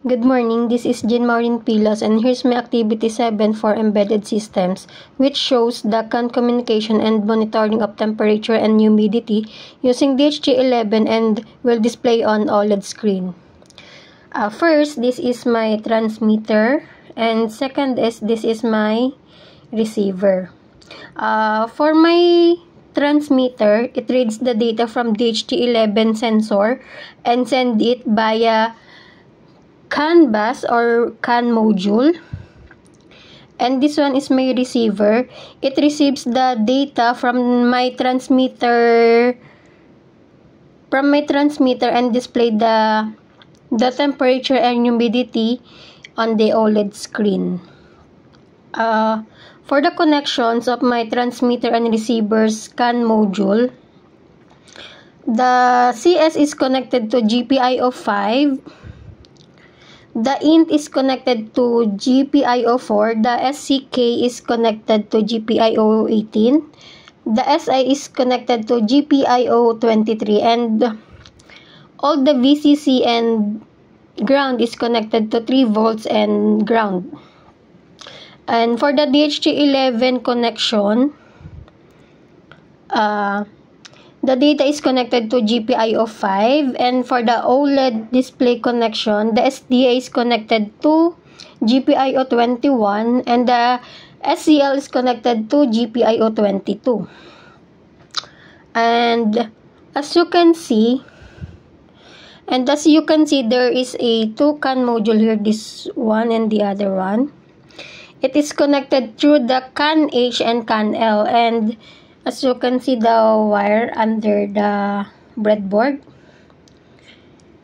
Good morning, this is Jean Maureen Pilos and here's my activity 7 for embedded systems, which shows the CAN communication and monitoring of temperature and humidity using DHT11 and will display on OLED screen. First, this is my transmitter, and second is this is my receiver. For my transmitter, it reads the data from DHT11 sensor and send it via CAN bus or CAN module. And this one is my receiver. It receives the data from my transmitter and display the temperature and humidity on the OLED screen. For the connections of my transmitter and receiver's CAN module, the CS is connected to GPIO 5. The INT is connected to GPIO 4. The SCK is connected to GPIO 18. The SI is connected to GPIO 23. And all the VCC and ground is connected to 3 volts and ground. And for the DHT11 connection, the data is connected to GPIO 5, and for the OLED display connection, the SDA is connected to GPIO 21, and the SCL is connected to GPIO 22. And as you can see, there is a 2 CAN module here, this one and the other one. It is connected through the CAN H and CAN L, and as you can see the wire under the breadboard.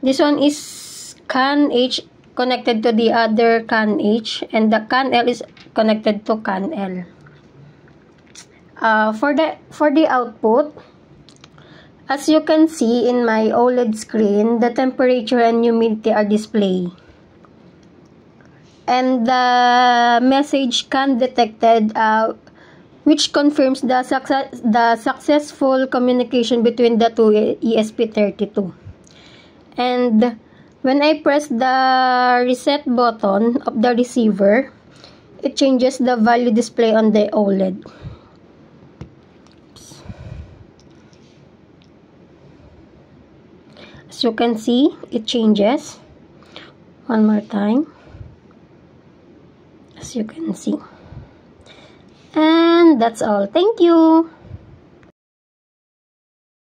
This one is CAN H connected to the other CAN H, and the CAN L is connected to CAN L. For the output, as you can see in my OLED screen, the temperature and humidity are displayed. And the message CAN detected, which confirms the successful communication between the two ESP32. And when I press the reset button of the receiver, it changes the value display on the OLED. As you can see, it changes. One more time. As you can see. And that's all. Thank you.